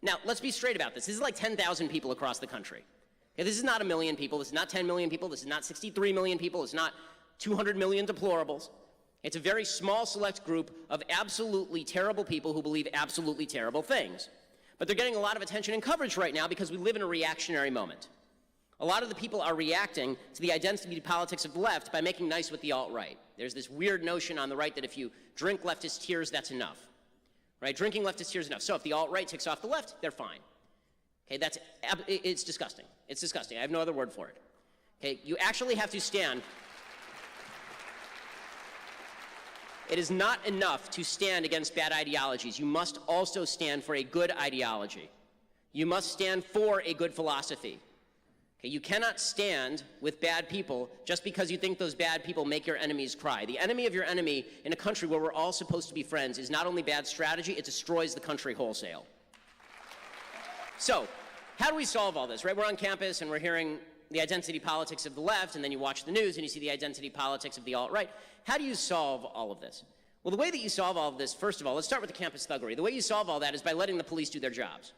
Now, let's be straight about this. This is like 10,000 people across the country. Okay, this is not 1 million people. This is not 10 million people. This is not 63 million people. It's not 200 million deplorables. It's a very small select group of absolutely terrible people who believe absolutely terrible things. But they're getting a lot of attention and coverage right now because we live in a reactionary moment. A lot of the people are reacting to the identity politics of the left by making nice with the alt-right. There's this weird notion on the right that if you drink leftist tears, that's enough. Right? Drinking leftist tears is enough. So if the alt-right takes off the left, they're fine. Okay, it's disgusting. It's disgusting. I have no other word for it. Okay, you actually have to stand. It is not enough to stand against bad ideologies. You must also stand for a good ideology. You must stand for a good philosophy. Okay, you cannot stand with bad people just because you think those bad people make your enemies cry. The enemy of your enemy in a country where we're all supposed to be friends is not only bad strategy, it destroys the country wholesale. So, how do we solve all this, right? We're on campus and we're hearing the identity politics of the left, and then you watch the news and you see the identity politics of the alt-right. How do you solve all of this? Well, the way that you solve all of this, first of all, let's start with the campus thuggery. The way you solve all that is by letting the police do their jobs.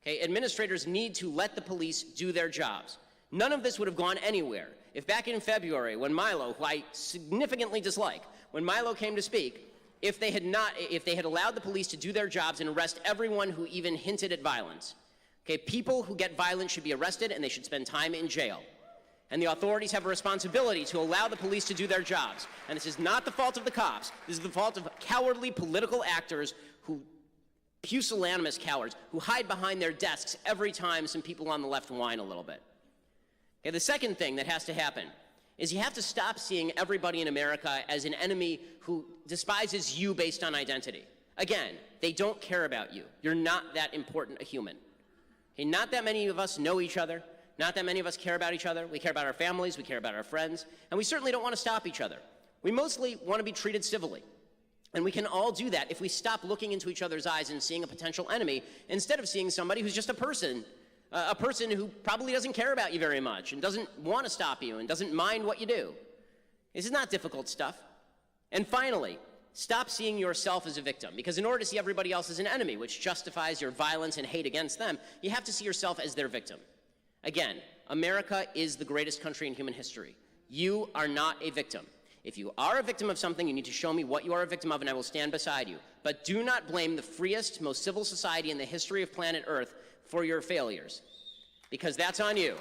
Okay, administrators need to let the police do their jobs. None of this would have gone anywhere if back in February, when Milo, who I significantly dislike, when Milo came to speak, if they had allowed the police to do their jobs and arrest everyone who even hinted at violence. Okay, people who get violent should be arrested and they should spend time in jail. And the authorities have a responsibility to allow the police to do their jobs. And this is not the fault of the cops. This is the fault of cowardly political actors who pusillanimous cowards who hide behind their desks every time some people on the left whine a little bit. Okay, the second thing that has to happen is you have to stop seeing everybody in America as an enemy who despises you based on identity. Again, they don't care about you. You're not that important a human. Okay, not that many of us know each other. Not that many of us care about each other. We care about our families. We care about our friends. And we certainly don't want to stop each other. We mostly want to be treated civilly. And we can all do that if we stop looking into each other's eyes and seeing a potential enemy instead of seeing somebody who's just a person who probably doesn't care about you very much and doesn't want to stop you and doesn't mind what you do. This is not difficult stuff. And finally, stop seeing yourself as a victim, because in order to see everybody else as an enemy, which justifies your violence and hate against them, you have to see yourself as their victim. Again, America is the greatest country in human history. You are not a victim. If you are a victim of something, you need to show me what you are a victim of, and I will stand beside you. But do not blame the freest, most civil society in the history of planet Earth for your failures, because that's on you.